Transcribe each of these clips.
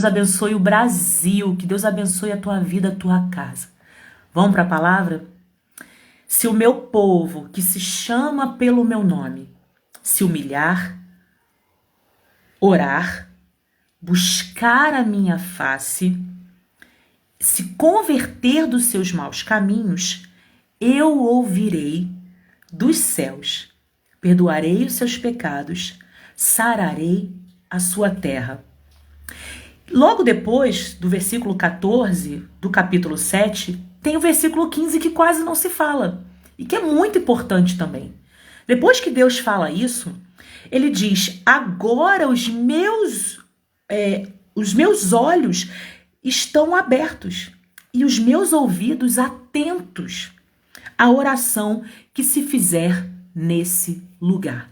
abençoe o Brasil, que Deus abençoe a tua vida, a tua casa. Vamos para a palavra? Se o meu povo, que se chama pelo meu nome, se humilhar, orar, buscar a minha face, se converter dos seus maus caminhos, eu ouvirei dos céus, perdoarei os seus pecados, sararei a sua terra. Logo depois do versículo 14 do capítulo 7, tem o versículo 15 que quase não se fala e que é muito importante também. Depois que Deus fala isso, ele diz: agora os meus olhos estão abertos e os meus ouvidos atentos à oração que se fizer nesse lugar.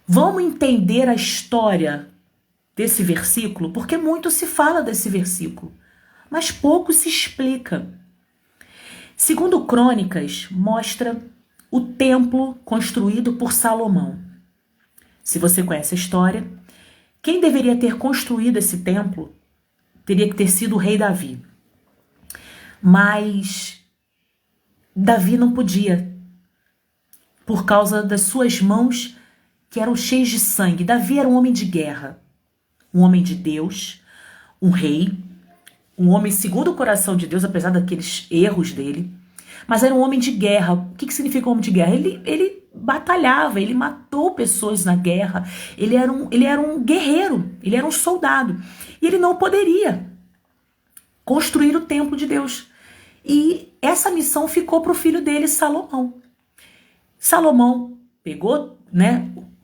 Vamos entender a história desse versículo, porque muito se fala desse versículo, mas pouco se explica. Segundo Crônicas, mostra o templo construído por Salomão. Se você conhece a história, quem deveria ter construído esse templo teria que ter sido o rei Davi. Mas Davi não podia, por causa das suas mãos que eram cheias de sangue. Davi era um homem de guerra, um homem de Deus, um rei, um homem segundo o coração de Deus, apesar daqueles erros dele, mas era um homem de guerra. O que significa um homem de guerra? Ele batalhava, ele matou pessoas na guerra, ele era um guerreiro, ele era um soldado, e ele não poderia construir o templo de Deus. E essa missão ficou para o filho dele, Salomão. Salomão pegou,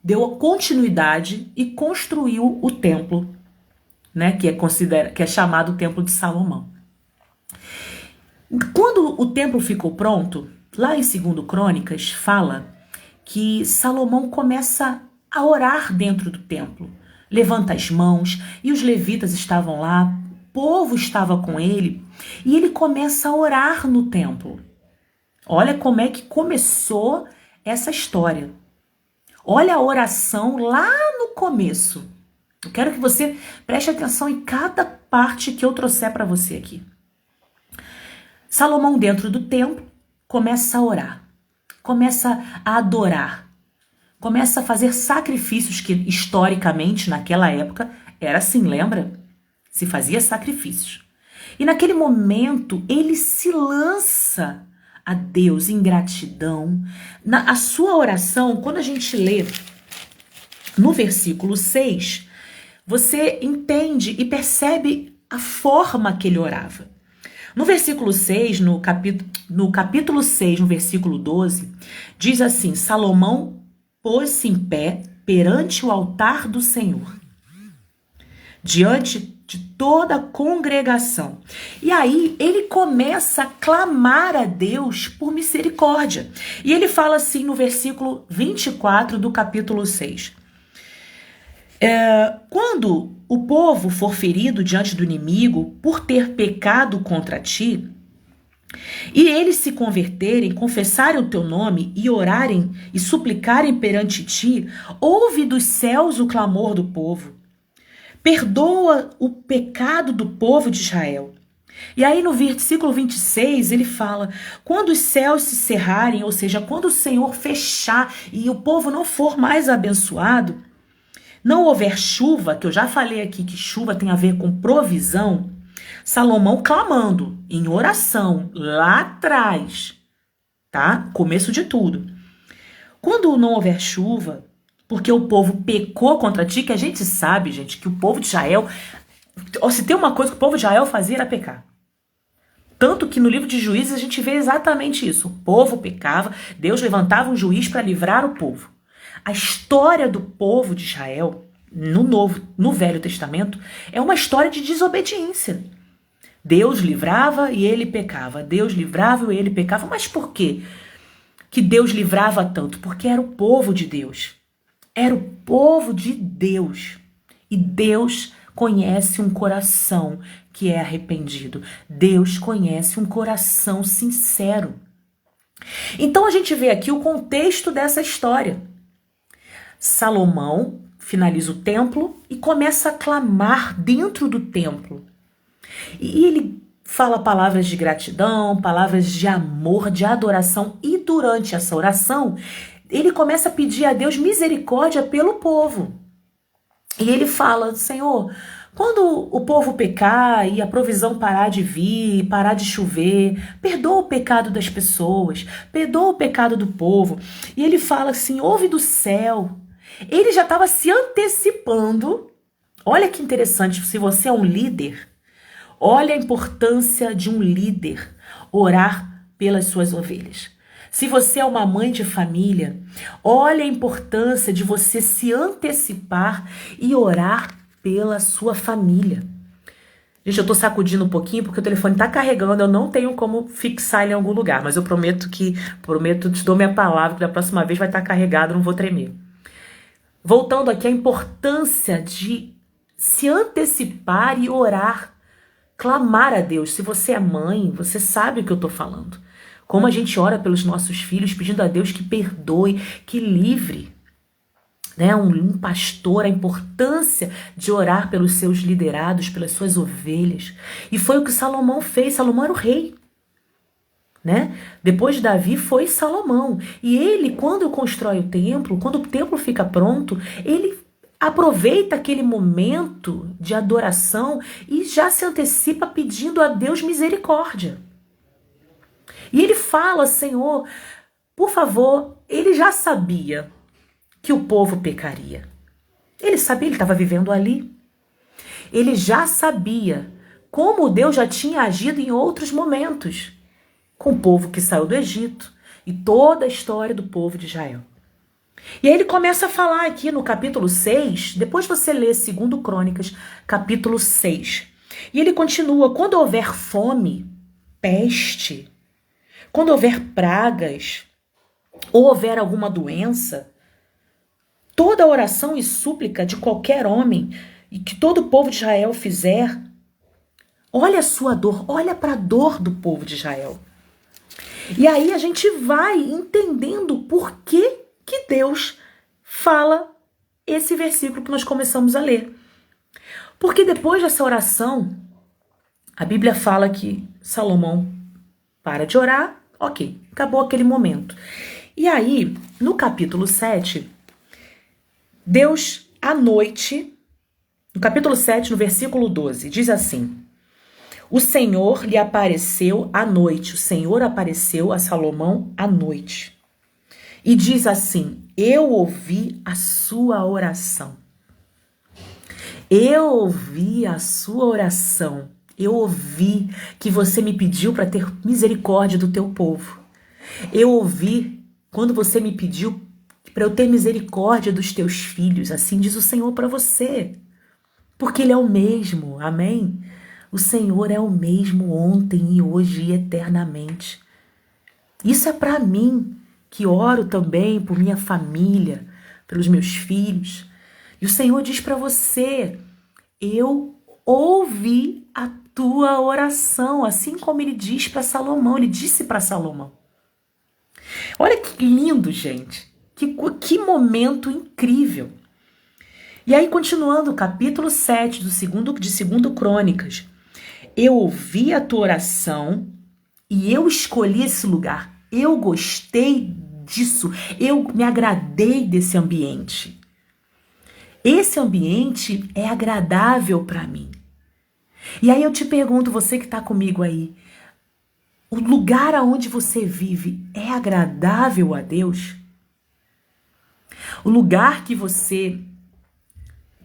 deu continuidade e construiu o templo, que é chamado Templo de Salomão. Quando o templo ficou pronto, lá em 2 Crônicas fala que Salomão começa a orar dentro do templo, levanta as mãos e os levitas estavam lá, o povo estava com ele e ele começa a orar no templo. Olha como é que começou essa história. Olha a oração lá no começo. Eu quero que você preste atenção em cada parte que eu trouxer para você aqui. Salomão, dentro do templo, começa a orar, começa a adorar, começa a fazer sacrifícios que, historicamente, naquela época, era assim, lembra? Se fazia sacrifícios. E naquele momento, ele se lança a Deus em gratidão. A sua oração, quando a gente lê no versículo 6, você entende e percebe a forma que ele orava. No versículo 6, no capítulo 6, no versículo 12, diz assim: Salomão pôs-se em pé perante o altar do Senhor, diante de toda a congregação. E aí ele começa a clamar a Deus por misericórdia. E ele fala assim no versículo 24 do capítulo 6. Quando o povo for ferido diante do inimigo por ter pecado contra ti, e eles se converterem, confessarem o teu nome e orarem e suplicarem perante ti, ouve dos céus o clamor do povo. Perdoa o pecado do povo de Israel. E aí no versículo 26 ele fala: quando os céus se cerrarem, ou seja, quando o Senhor fechar e o povo não for mais abençoado, não houver chuva, que eu já falei aqui que chuva tem a ver com provisão, Salomão clamando em oração lá atrás, tá? Começo de tudo. Quando não houver chuva, porque o povo pecou contra ti, que a gente sabe, gente, que o povo de Israel, se tem uma coisa que o povo de Israel fazia era pecar. Tanto que no livro de Juízes a gente vê exatamente isso. O povo pecava, Deus levantava um juiz para livrar o povo. A história do povo de Israel, no Velho Testamento, é uma história de desobediência. Deus livrava e ele pecava. Deus livrava e ele pecava. Mas por quê que Deus livrava tanto? Porque era o povo de Deus. Era o povo de Deus. E Deus conhece um coração que é arrependido. Deus conhece um coração sincero. Então a gente vê aqui o contexto dessa história. Salomão finaliza o templo e começa a clamar dentro do templo. E ele fala palavras de gratidão, palavras de amor, de adoração. E durante essa oração, ele começa a pedir a Deus misericórdia pelo povo. E ele fala: Senhor, quando o povo pecar e a provisão parar de vir, parar de chover, perdoa o pecado das pessoas, perdoa o pecado do povo. E ele fala assim: ouve do céu. Ele já estava se antecipando. Olha que interessante, se você é um líder, olha a importância de um líder orar pelas suas ovelhas. Se você é uma mãe de família, olha a importância de você se antecipar e orar pela sua família. Gente, eu tô sacudindo um pouquinho porque o telefone tá carregando, eu não tenho como fixar ele em algum lugar, mas eu prometo, te dou minha palavra que da próxima vez vai estar carregado, não vou tremer. Voltando aqui, a importância de se antecipar e orar, clamar a Deus. Se você é mãe, você sabe o que eu tô falando. Como a gente ora pelos nossos filhos, pedindo a Deus que perdoe, que livre. Né? Um pastor, a importância de orar pelos seus liderados, pelas suas ovelhas. E foi o que Salomão fez. Salomão era o rei. Né? Depois de Davi foi Salomão. E ele, quando constrói o templo, quando o templo fica pronto, ele aproveita aquele momento de adoração e já se antecipa pedindo a Deus misericórdia. E ele fala: Senhor, por favor, ele já sabia que o povo pecaria. Ele sabia, ele estava vivendo ali. Ele já sabia como Deus já tinha agido em outros momentos, com o povo que saiu do Egito e toda a história do povo de Israel. E aí ele começa a falar aqui no capítulo 6, depois você lê 2 Crônicas, capítulo 6. E ele continua: quando houver fome, peste, quando houver pragas, ou houver alguma doença, toda oração e súplica de qualquer homem e que todo o povo de Israel fizer, olha a sua dor, olha para a dor do povo de Israel. E aí a gente vai entendendo por que Deus fala esse versículo que nós começamos a ler. Porque depois dessa oração, a Bíblia fala que Salomão para de orar, ok, acabou aquele momento. E aí, no capítulo 7, Deus, à noite, no capítulo 7, no versículo 12, diz assim: o Senhor lhe apareceu à noite, o Senhor apareceu a Salomão à noite. E diz assim: eu ouvi a sua oração. Eu ouvi a sua oração. Eu ouvi que você me pediu para ter misericórdia do teu povo. Eu ouvi quando você me pediu para eu ter misericórdia dos teus filhos. Assim diz o Senhor para você. Porque Ele é o mesmo, amém? O Senhor é o mesmo ontem e hoje e eternamente. Isso é para mim, que oro também por minha família, pelos meus filhos. E o Senhor diz para você: eu ouvi a tua oração, assim como Ele diz para Salomão, Ele disse para Salomão. Olha que lindo, gente. Que momento incrível. E aí, continuando o capítulo 7 de 2 Crônicas. Eu ouvi a tua oração e eu escolhi esse lugar. Eu gostei disso. Eu me agradei desse ambiente. Esse ambiente é agradável para mim. E aí eu te pergunto, você que está comigo aí, o lugar aonde você vive é agradável a Deus? O lugar que você,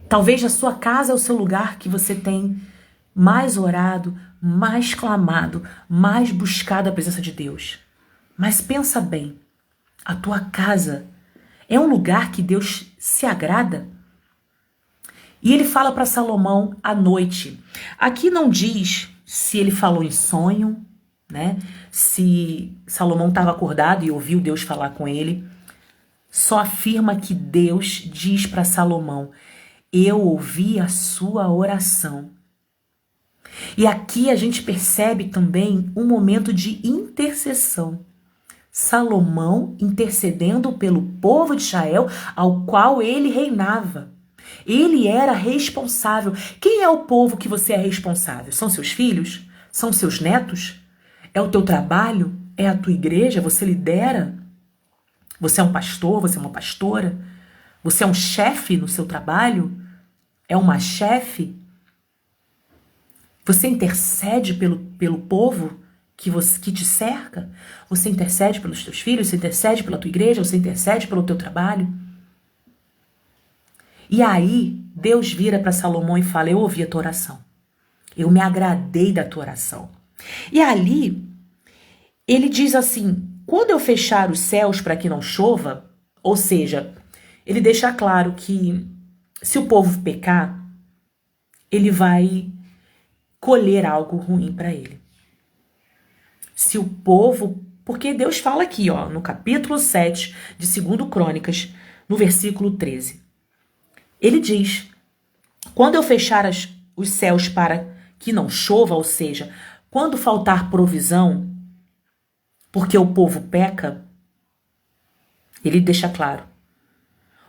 talvez a sua casa é o seu lugar que você tem mais orado, mais clamado, mais buscado a presença de Deus. Mas pensa bem, a tua casa é um lugar que Deus se agrada? E ele fala para Salomão à noite. Aqui não diz se ele falou em sonho, né? Se Salomão estava acordado e ouviu Deus falar com ele. Só afirma que Deus diz para Salomão: eu ouvi a sua oração. E aqui a gente percebe também um momento de intercessão. Salomão intercedendo pelo povo de Israel, ao qual ele reinava. Ele era responsável. Quem é o povo que você é responsável? São seus filhos? São seus netos? É o teu trabalho? É a tua igreja? Você lidera? Você é um pastor? Você é uma pastora? Você é um chefe no seu trabalho? É uma chefe? Você intercede pelo povo que te cerca? Você intercede pelos teus filhos? Você intercede pela tua igreja? Você intercede pelo teu trabalho? E aí, Deus vira para Salomão e fala: eu ouvi a tua oração. Eu me agradei da tua oração. E ali, ele diz assim: quando eu fechar os céus para que não chova, ou seja, ele deixa claro que se o povo pecar, ele vai colher algo ruim para ele. Se o povo, porque Deus fala aqui, ó, no capítulo 7 de 2 Crônicas, no versículo 13. Ele diz: quando eu fechar os céus para que não chova, ou seja, quando faltar provisão, porque o povo peca, ele deixa claro.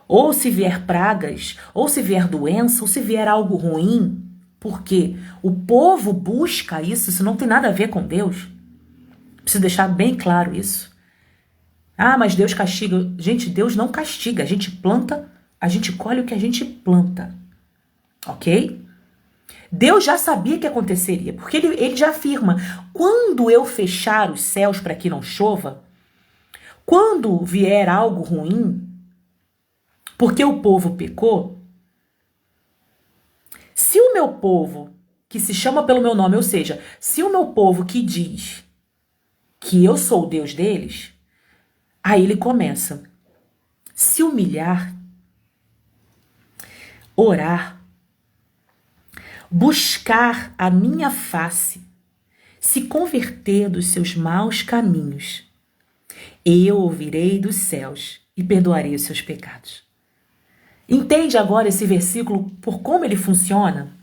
Ou se vier pragas, ou se vier doença, ou se vier algo ruim, porque o povo busca isso não tem nada a ver com Deus. Preciso deixar bem claro isso. Ah, mas Deus castiga. Gente, Deus não castiga. A gente planta, a gente colhe o que a gente planta. Ok? Deus já sabia que aconteceria, porque ele já afirma: quando eu fechar os céus para que não chova, quando vier algo ruim, porque o povo pecou, se o meu povo, que se chama pelo meu nome, ou seja, se o meu povo que diz que eu sou o Deus deles, aí ele começa: se humilhar, orar, buscar a minha face, se converter dos seus maus caminhos, eu ouvirei dos céus e perdoarei os seus pecados. Entende agora esse versículo por como ele funciona?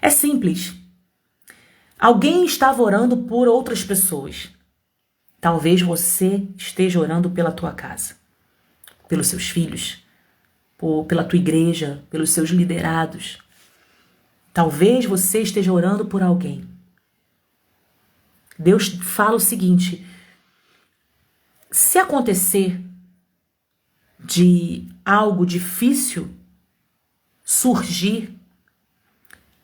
É simples. Alguém estava orando por outras pessoas. Talvez você esteja orando pela tua casa, pelos seus filhos, pela tua igreja, pelos seus liderados. Talvez você esteja orando por alguém. Deus fala o seguinte: se acontecer de algo difícil surgir,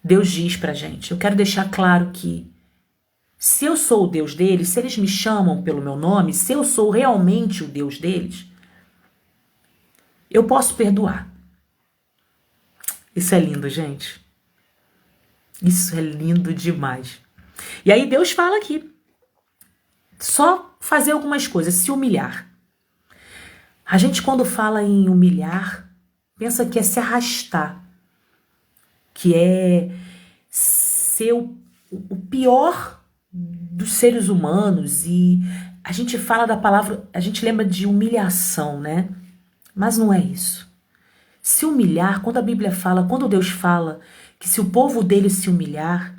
Deus diz pra gente: eu quero deixar claro que se eu sou o Deus deles, se eles me chamam pelo meu nome, se eu sou realmente o Deus deles, eu posso perdoar. Isso é lindo, gente. Isso é lindo demais. E aí Deus fala aqui: só fazer algumas coisas, se humilhar. A gente, quando fala em humilhar, pensa que é se arrastar, que é ser o pior dos seres humanos, e a gente fala da palavra, a gente lembra de humilhação, né? Mas não é isso. Se humilhar, quando a Bíblia fala, quando Deus fala que se o povo dele se humilhar,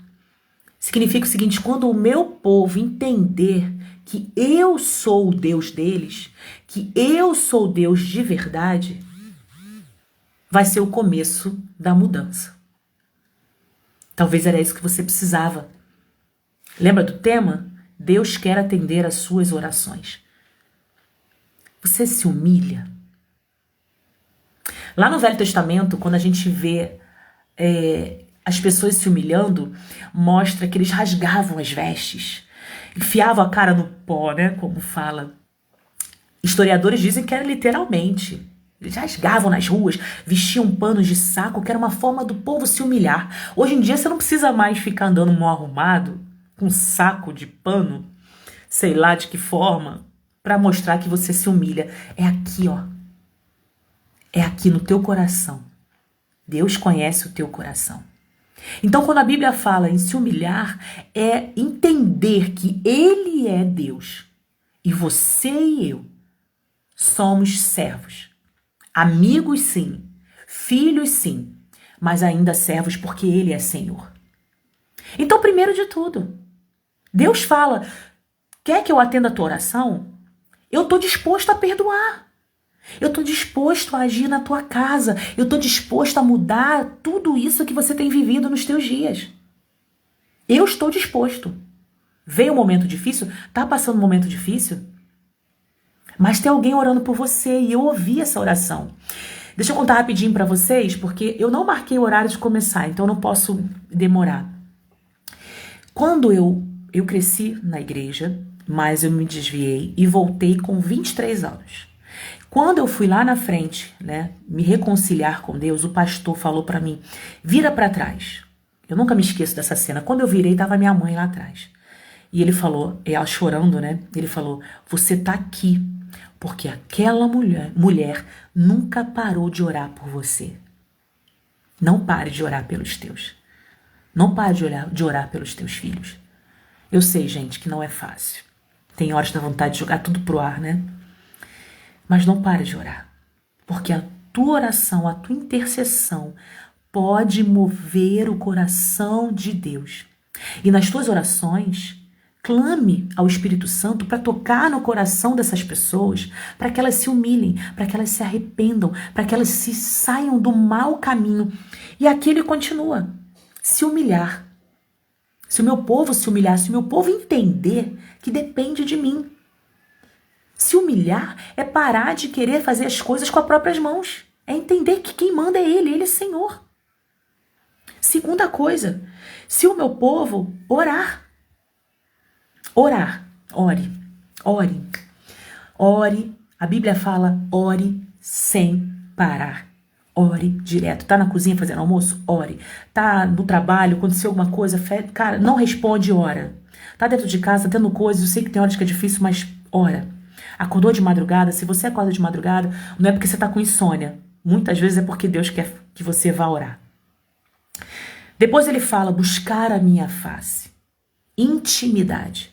significa o seguinte: quando o meu povo entender que eu sou o Deus deles, que eu sou o Deus de verdade, vai ser o começo da mudança. Talvez era isso que você precisava. Lembra do tema? Deus quer atender às suas orações. Você se humilha. Lá no Velho Testamento, quando a gente vê as pessoas se humilhando, mostra que eles rasgavam as vestes, enfiavam a cara no pó, né? Como fala. Historiadores dizem que era literalmente. Eles rasgavam nas ruas, vestiam panos de saco, que era uma forma do povo se humilhar. Hoje em dia você não precisa mais ficar andando mal arrumado, com um saco de pano, sei lá de que forma, para mostrar que você se humilha. É aqui, ó. É aqui no teu coração. Deus conhece o teu coração. Então, quando a Bíblia fala em se humilhar, é entender que Ele é Deus. E você e eu somos servos. Amigos, sim. Filhos, sim. Mas ainda servos porque Ele é Senhor. Então, primeiro de tudo, Deus fala: quer que eu atenda a tua oração? Eu estou disposto a perdoar. Eu estou disposto a agir na tua casa. Eu estou disposto a mudar tudo isso que você tem vivido nos teus dias. Eu estou disposto. Veio um momento difícil? Tá passando um momento difícil? Mas tem alguém orando por você e eu ouvi essa oração. Deixa eu contar rapidinho para vocês, porque eu não marquei o horário de começar, então eu não posso demorar. Quando eu cresci na igreja, mas eu me desviei e voltei com 23 anos. Quando eu fui lá na frente, né, me reconciliar com Deus, o pastor falou para mim, vira para trás. Eu nunca me esqueço dessa cena. Quando eu virei, tava minha mãe lá atrás. E ele falou, ela chorando, né? Ele falou, você tá aqui porque aquela mulher nunca parou de orar por você. Não pare de orar pelos teus. Não pare de orar pelos teus filhos. Eu sei, gente, que não é fácil. Tem horas da vontade de jogar tudo pro ar, né? Mas não pare de orar. Porque a tua oração, a tua intercessão pode mover o coração de Deus. E nas tuas orações, clame ao Espírito Santo para tocar no coração dessas pessoas, para que elas se humilhem, para que elas se arrependam, para que elas se saiam do mau caminho. E aqui ele continua, se humilhar. Se o meu povo se humilhar, se o meu povo entender que depende de mim. Se humilhar é parar de querer fazer as coisas com as próprias mãos. É entender que quem manda é ele é Senhor. Segunda coisa, se o meu povo orar. Orar, ore, a Bíblia fala ore sem parar, ore direto, tá na cozinha fazendo almoço, ore, tá no trabalho, aconteceu alguma coisa, cara, não responde, ora, tá dentro de casa, tendo coisas, eu sei que tem horas que é difícil, mas ora, acordou de madrugada, se você acorda de madrugada, não é porque você tá com insônia, muitas vezes é porque Deus quer que você vá orar. Depois ele fala, buscar a minha face, intimidade.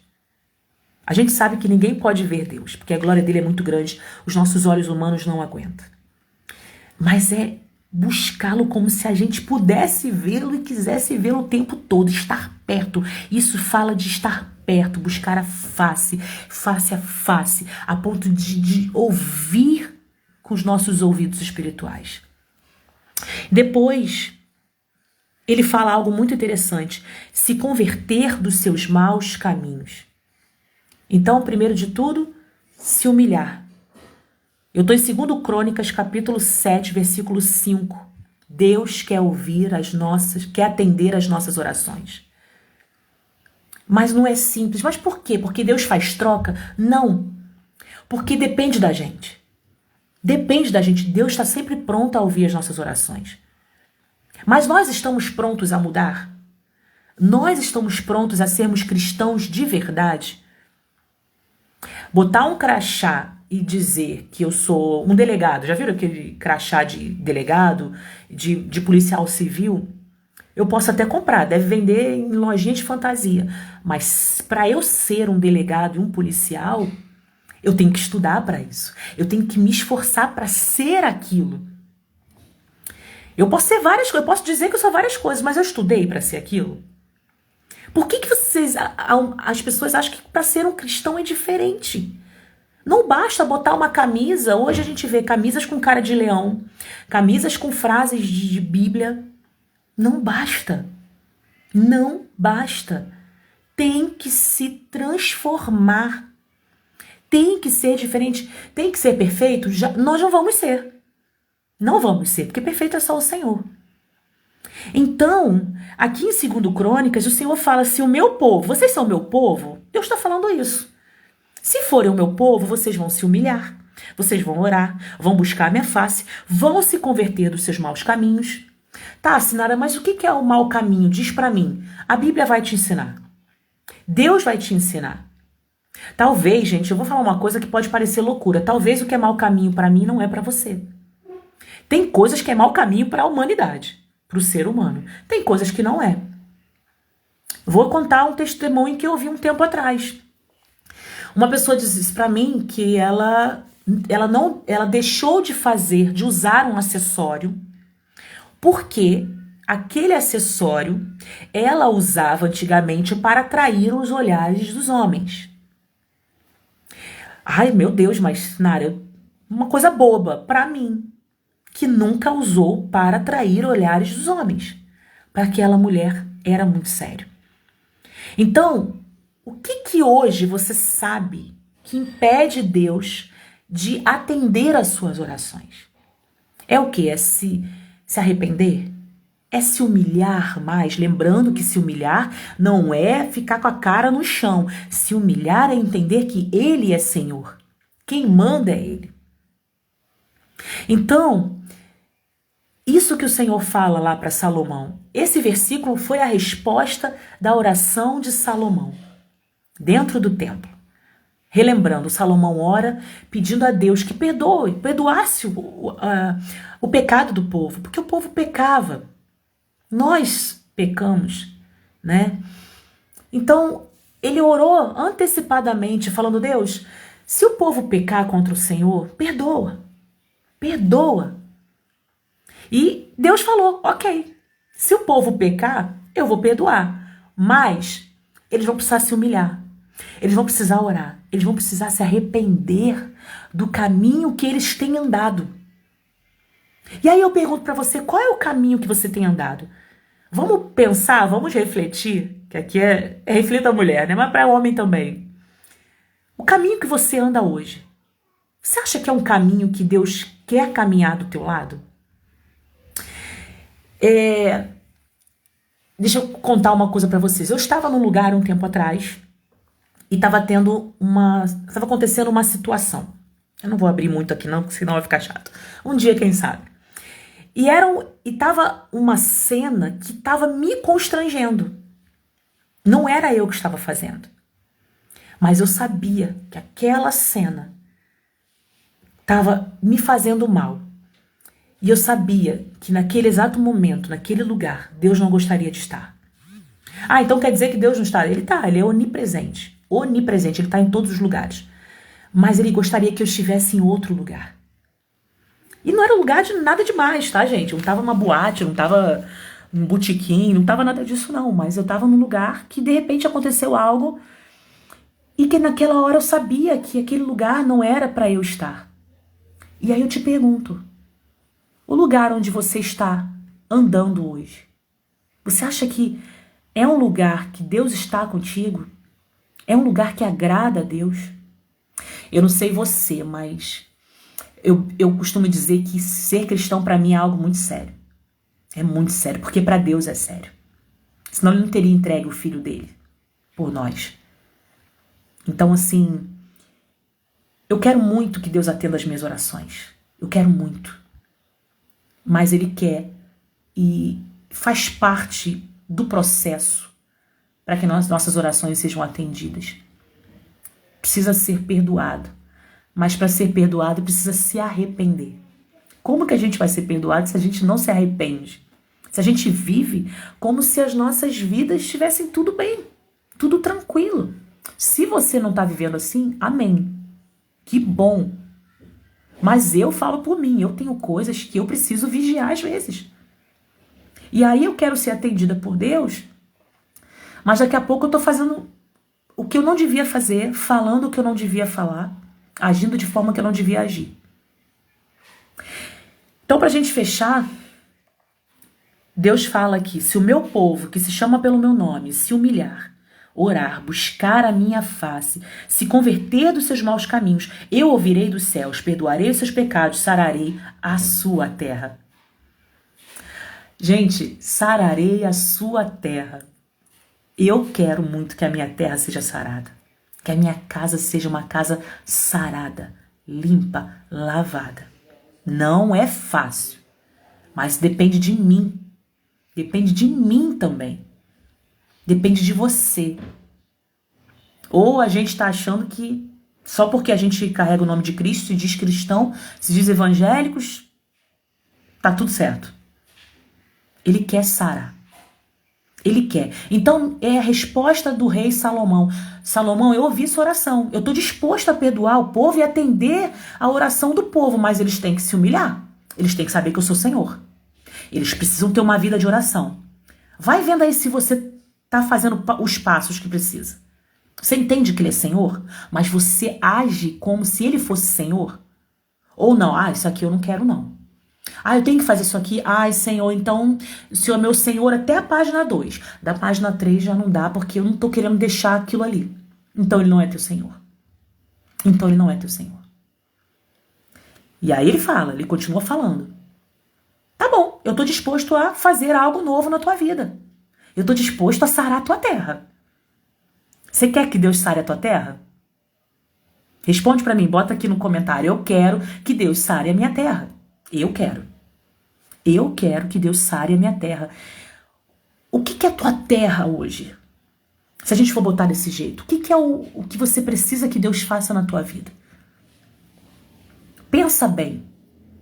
A gente sabe que ninguém pode ver Deus, porque a glória dele é muito grande, os nossos olhos humanos não aguentam. Mas é buscá-lo como se a gente pudesse vê-lo e quisesse vê-lo o tempo todo, estar perto. Isso fala de estar perto, buscar a face, face a face, a ponto de ouvir com os nossos ouvidos espirituais. Depois, ele fala algo muito interessante, se converter dos seus maus caminhos. Então, primeiro de tudo, se humilhar. Eu estou em 2 Crônicas, capítulo 7, versículo 5. Deus quer quer atender as nossas orações. Mas não é simples. Mas por quê? Porque Deus faz troca? Não. Porque depende da gente. Depende da gente. Deus está sempre pronto a ouvir as nossas orações. Mas nós estamos prontos a mudar? Nós estamos prontos a sermos cristãos de verdade? Botar um crachá e dizer que eu sou um delegado, já viram aquele crachá de delegado, de policial civil? Eu posso até comprar, deve vender em lojinha de fantasia, mas para eu ser um delegado e um policial, eu tenho que estudar para isso, eu tenho que me esforçar para ser aquilo. Eu posso ser várias coisas, eu posso dizer que eu sou várias coisas, mas eu estudei para ser aquilo? Por que as pessoas acham que para ser um cristão é diferente? Não basta botar uma camisa, hoje a gente vê camisas com cara de leão, camisas com frases de Bíblia. Não basta. Não basta. Tem que se transformar. Tem que ser diferente. Tem que ser perfeito? Nós não vamos ser. Não vamos ser, porque perfeito é só o Senhor. Então, aqui em 2 Crônicas, o Senhor fala assim, o meu povo, vocês são o meu povo? Deus está falando isso. Se forem o meu povo, vocês vão se humilhar, vocês vão orar, vão buscar a minha face, vão se converter dos seus maus caminhos. Tá, Sinara, mas o que é o mau caminho? Diz para mim. A Bíblia vai te ensinar. Deus vai te ensinar. Talvez, gente, eu vou falar uma coisa que pode parecer loucura. Talvez o que é mau caminho para mim não é para você. Tem coisas que é mau caminho para a humanidade. Para o ser humano. Tem coisas que não é. Vou contar um testemunho que eu ouvi um tempo atrás. Uma pessoa disse para mim que ela deixou de usar um acessório, porque aquele acessório ela usava antigamente para atrair os olhares dos homens. Ai, meu Deus, mas Nara, uma coisa boba para mim, que nunca usou para atrair olhares dos homens. Para aquela mulher era muito sério. Então, o que hoje você sabe que impede Deus de atender às suas orações? É o quê? É se arrepender? É se humilhar mais? Lembrando que se humilhar não é ficar com a cara no chão. Se humilhar é entender que Ele é Senhor. Quem manda é Ele. Então, isso que o Senhor fala lá para Salomão, esse versículo foi a resposta da oração de Salomão, dentro do templo. Relembrando, Salomão ora pedindo a Deus que perdoasse o pecado do povo, porque o povo pecava. Nós pecamos, né? Então, ele orou antecipadamente, falando: Deus, se o povo pecar contra o Senhor, perdoa. Perdoa. E Deus falou: ok, se o povo pecar, eu vou perdoar. Mas eles vão precisar se humilhar. Eles vão precisar orar. Eles vão precisar se arrepender do caminho que eles têm andado. E aí eu pergunto para você, qual é o caminho que você tem andado? Vamos pensar, vamos refletir, que aqui é reflita a mulher, né? Mas para o homem também. O caminho que você anda hoje, você acha que é um caminho que Deus quer caminhar do teu lado? Deixa eu contar uma coisa para vocês. Eu estava num lugar um tempo atrás e estava acontecendo uma situação. Eu não vou abrir muito aqui não, porque senão vai ficar chato. Um dia, quem sabe. E tava uma cena que estava me constrangendo. Não era eu que estava fazendo. Mas eu sabia que aquela cena estava me fazendo mal. E eu sabia que naquele exato momento, naquele lugar, Deus não gostaria de estar. Ah, então quer dizer que Deus não está? Ele está, ele é onipresente. Onipresente, ele está em todos os lugares. Mas ele gostaria que eu estivesse em outro lugar. E não era lugar de nada demais, tá, gente? Eu não estava numa boate, não estava num botequim, não estava nada disso, não. Mas eu estava num lugar que, de repente, aconteceu algo e que naquela hora eu sabia que aquele lugar não era para eu estar. E aí eu te pergunto, o lugar onde você está andando hoje, você acha que é um lugar que Deus está contigo? É um lugar que agrada a Deus? Eu não sei você, mas eu costumo dizer que ser cristão para mim é algo muito sério. É muito sério, porque para Deus é sério. Senão ele não teria entregue o filho dele por nós. Então, assim, eu quero muito que Deus atenda as minhas orações. Eu quero muito. Mas ele quer e faz parte do processo para que nossas orações sejam atendidas. Precisa ser perdoado. Mas para ser perdoado precisa se arrepender. Como que a gente vai ser perdoado se a gente não se arrepende? Se a gente vive como se as nossas vidas estivessem tudo bem, tudo tranquilo. Se você não está vivendo assim, amém. Que bom. Mas eu falo por mim, eu tenho coisas que eu preciso vigiar às vezes. E aí eu quero ser atendida por Deus, mas daqui a pouco eu estou fazendo o que eu não devia fazer, falando o que eu não devia falar, agindo de forma que eu não devia agir. Então, para a gente fechar, Deus fala aqui: se o meu povo, que se chama pelo meu nome, se humilhar, orar, buscar a minha face, se converter dos seus maus caminhos, eu ouvirei dos céus, perdoarei os seus pecados, sararei a sua terra. Gente, sararei a sua terra. Eu quero muito que a minha terra seja sarada. Que a minha casa seja uma casa sarada, limpa, lavada. Não é fácil, mas depende de mim. Depende de mim também. Depende de você. Ou a gente está achando que só porque a gente carrega o nome de Cristo, se diz cristão, se diz evangélicos, tá tudo certo. Ele quer sarar. Ele quer. Então, é a resposta do rei Salomão. Salomão, eu ouvi sua oração. Eu estou disposto a perdoar o povo e atender a oração do povo, mas eles têm que se humilhar. Eles têm que saber que eu sou Senhor. Eles precisam ter uma vida de oração. Vai vendo aí se você está fazendo os passos que precisa. Você entende que ele é Senhor, mas você age como se ele fosse Senhor? Ou não, isso aqui eu não quero não. Eu tenho que fazer isso aqui. Senhor, então, o Senhor é meu Senhor até a página 2. Da página 3 já não dá, porque eu não tô querendo deixar aquilo ali. Então ele não é teu Senhor. Então ele não é teu Senhor. E aí ele continua falando. Tá bom, eu tô disposto a fazer algo novo na tua vida. Eu tô disposto a sarar a tua terra. Você quer que Deus sare a tua terra? Responde pra mim, bota aqui no comentário. Eu quero que Deus sare a minha terra. Eu quero. Eu quero que Deus sare a minha terra. O que é a tua terra hoje? Se a gente for botar desse jeito, o que é o que você precisa que Deus faça na tua vida? Pensa bem.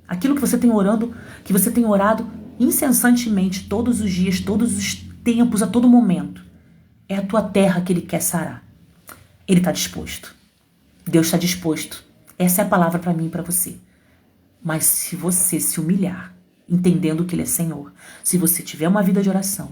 Aquilo que você tem orado incessantemente, todos os dias, todos os tempos, a todo momento. É a tua terra que Ele quer sarar. Ele está disposto. Deus está disposto. Essa é a palavra para mim e para você. Mas se você se humilhar, entendendo que Ele é Senhor, se você tiver uma vida de oração,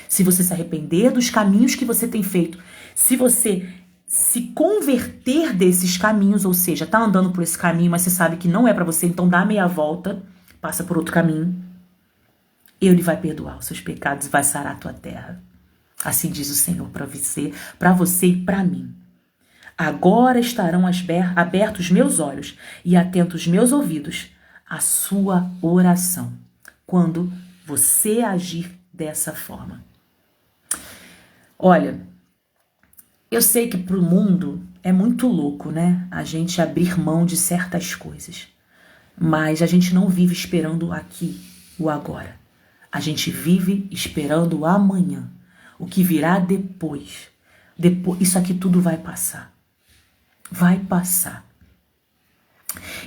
se você se arrepender dos caminhos que você tem feito, se você se converter desses caminhos, ou seja, tá andando por esse caminho, mas você sabe que não é para você, então dá meia volta, passa por outro caminho, Ele vai perdoar os seus pecados e vai sarar a tua terra. Assim diz o Senhor para você e para mim. Agora estarão abertos meus olhos e atentos meus ouvidos à sua oração, quando você agir dessa forma. Olha, eu sei que para o mundo é muito louco, né? A gente abrir mão de certas coisas. Mas a gente não vive esperando aqui o agora. A gente vive esperando o amanhã. O que virá depois. Isso aqui tudo vai passar. Vai passar.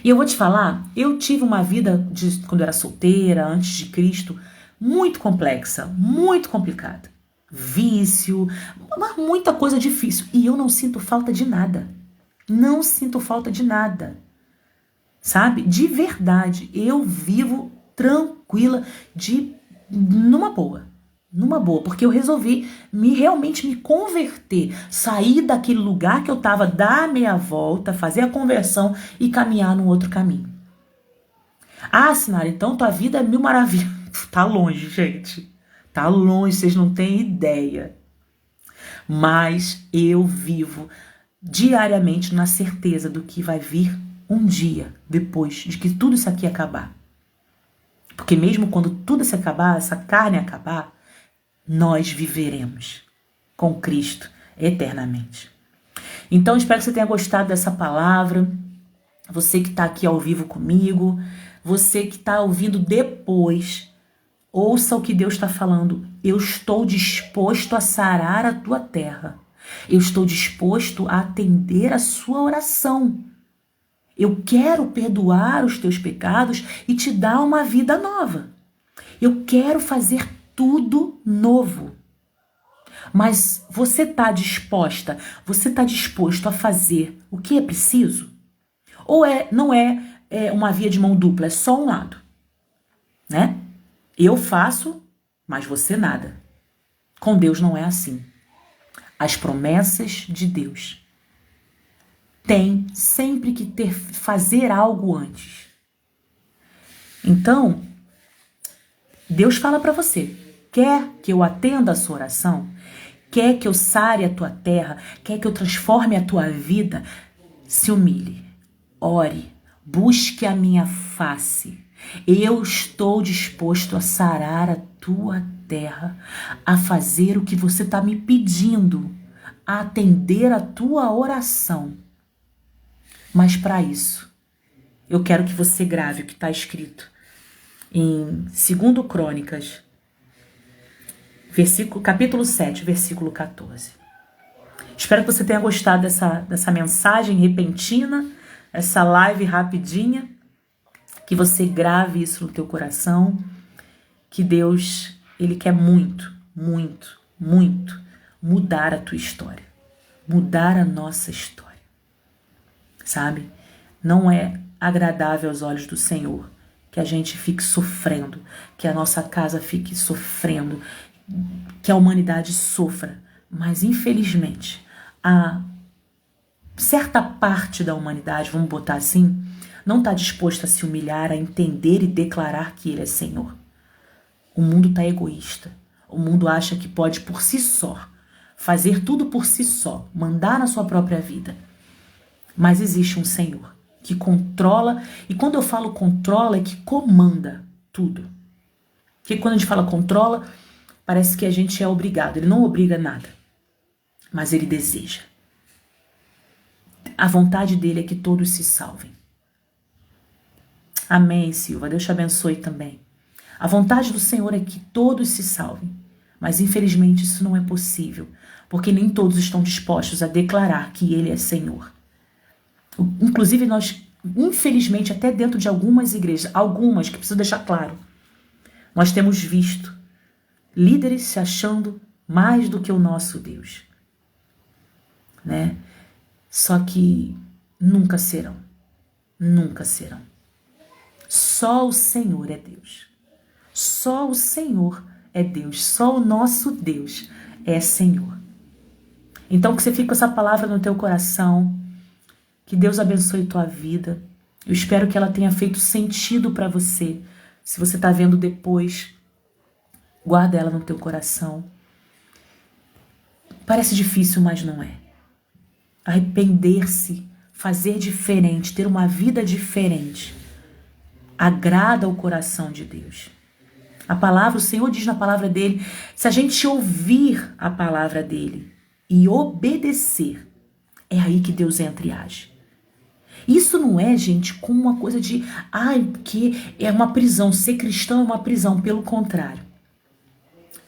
E eu vou te falar, eu tive uma vida quando eu era solteira, antes de Cristo, muito complexa, muito complicada. Vício, muita coisa difícil. E eu não sinto falta de nada. Não sinto falta de nada. Sabe? De verdade. Eu vivo tranquila, numa boa. Numa boa, porque eu resolvi realmente me converter, sair daquele lugar que eu estava, dar meia volta, fazer a conversão e caminhar num outro caminho. Sinara, então tua vida é mil maravilhas. Tá longe, gente. Tá longe, vocês não têm ideia. Mas eu vivo diariamente na certeza do que vai vir um dia depois de que tudo isso aqui acabar. Porque mesmo quando tudo isso acabar, essa carne acabar, nós viveremos com Cristo eternamente. Então, espero que você tenha gostado dessa palavra. Você que está aqui ao vivo comigo, você que está ouvindo depois, ouça o que Deus está falando. Eu estou disposto a sarar a tua terra. Eu estou disposto a atender a sua oração. Eu quero perdoar os teus pecados e te dar uma vida nova. Eu quero fazer tudo novo. Mas você está disposto a fazer o que é preciso? Ou não é uma via de mão dupla, é só um lado, né? Eu faço, mas você nada. Com Deus não é assim. As promessas de Deus têm sempre que fazer algo antes. Então, Deus fala para você, quer que eu atenda a sua oração? Quer que eu sare a tua terra? Quer que eu transforme a tua vida? Se humilhe, ore, busque a minha face. Eu estou disposto a sarar a tua terra, a fazer o que você está me pedindo, a atender a tua oração. Mas para isso, eu quero que você grave o que está escrito em 2 Crônicas, capítulo 7, versículo 14. Espero que você tenha gostado dessa mensagem repentina, essa live rapidinha, que você grave isso no teu coração, que Deus, Ele quer muito, muito, muito mudar a tua história, mudar a nossa história, sabe? Não é agradável aos olhos do Senhor que a gente fique sofrendo, que a nossa casa fique sofrendo, que a humanidade sofra, mas infelizmente a certa parte da humanidade, vamos botar assim, não está disposto a se humilhar, a entender e declarar que Ele é Senhor. O mundo está egoísta. O mundo acha que pode por si só, fazer tudo por si só, mandar na sua própria vida. Mas existe um Senhor que controla, e quando eu falo controla, é que comanda tudo. Porque quando a gente fala controla, parece que a gente é obrigado. Ele não obriga nada, mas Ele deseja. A vontade dele é que todos se salvem. Amém, Silva. Deus te abençoe também. A vontade do Senhor é que todos se salvem. Mas infelizmente isso não é possível, porque nem todos estão dispostos a declarar que Ele é Senhor. Inclusive nós, infelizmente, até dentro de algumas igrejas, algumas que preciso deixar claro, nós temos visto líderes se achando mais do que o nosso Deus, né? Só que nunca serão. Nunca serão. Só o Senhor é Deus. Só o Senhor é Deus. Só o nosso Deus é Senhor. Então que você fique com essa palavra no teu coração. Que Deus abençoe tua vida. Eu espero que ela tenha feito sentido para você. Se você está vendo depois, guarda ela no teu coração. Parece difícil, mas não é. Arrepender-se, fazer diferente, ter uma vida diferente, agrada o coração de Deus. A palavra, o Senhor diz na palavra dele, se a gente ouvir a palavra dele e obedecer, é aí que Deus entra e age. Isso não é, gente, como uma coisa de, porque é uma prisão, ser cristão é uma prisão, pelo contrário.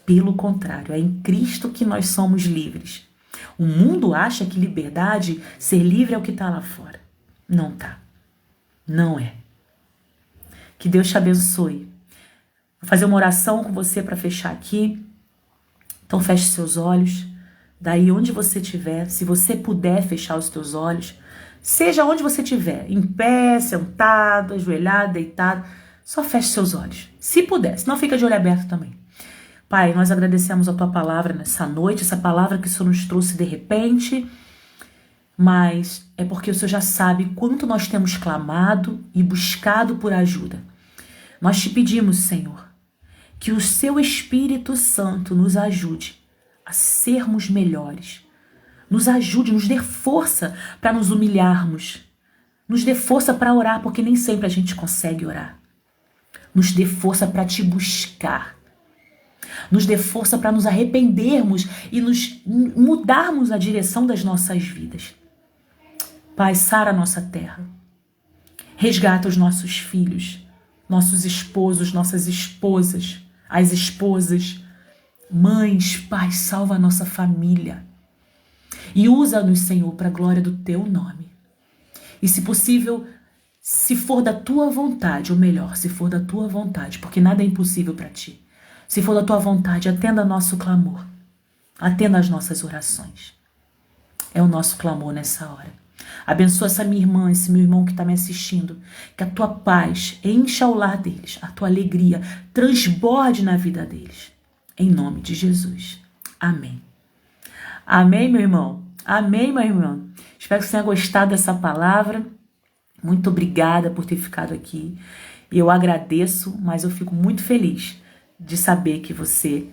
Pelo contrário, é em Cristo que nós somos livres. O mundo acha que liberdade, ser livre é o que está lá fora. Não tá. Não é. Que Deus te abençoe. Vou fazer uma oração com você para fechar aqui. Então feche seus olhos. Daí onde você estiver, se você puder fechar os teus olhos, seja onde você estiver, em pé, sentado, ajoelhado, deitado, só feche seus olhos. Se puder, senão fica de olho aberto também. Pai, nós agradecemos a Tua palavra nessa noite, essa palavra que o Senhor nos trouxe de repente, mas é porque o Senhor já sabe quanto nós temos clamado e buscado por ajuda. Nós te pedimos, Senhor, que o Seu Espírito Santo nos ajude a sermos melhores. Nos ajude, nos dê força para nos humilharmos. Nos dê força para orar, porque nem sempre a gente consegue orar. Nos dê força para Te buscar. Nos dê força para nos arrependermos e nos mudarmos a direção das nossas vidas. Pai, sara a nossa terra. Resgata os nossos filhos, nossos esposos, nossas esposas, as esposas, mães. Pai, salva a nossa família. E usa-nos, Senhor, para a glória do Teu nome. E se possível, se for da Tua vontade, ou melhor, se for da Tua vontade, porque nada é impossível para Ti. Se for da Tua vontade, atenda nosso clamor. Atenda as nossas orações. É o nosso clamor nessa hora. Abençoa essa minha irmã, esse meu irmão que está me assistindo. Que a Tua paz encha o lar deles. A Tua alegria transborde na vida deles. Em nome de Jesus. Amém. Amém, meu irmão? Amém, minha irmã? Espero que você tenha gostado dessa palavra. Muito obrigada por ter ficado aqui. Eu agradeço, mas eu fico muito feliz de saber que você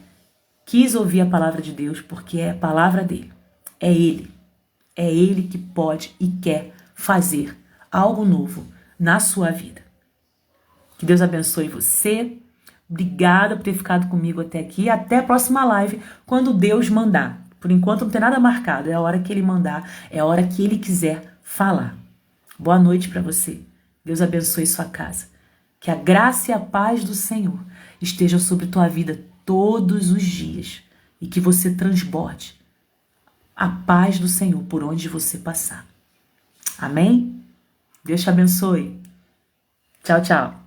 quis ouvir a palavra de Deus, porque é a palavra dele. É ele. É ele que pode e quer fazer algo novo na sua vida. Que Deus abençoe você. Obrigada por ter ficado comigo até aqui. Até a próxima live, quando Deus mandar. Por enquanto não tem nada marcado. É a hora que Ele mandar. É a hora que Ele quiser falar. Boa noite para você. Deus abençoe sua casa. Que a graça e a paz do Senhor estejam sobre tua vida todos os dias. E que você transborde a paz do Senhor por onde você passar. Amém? Deus te abençoe. Tchau, tchau.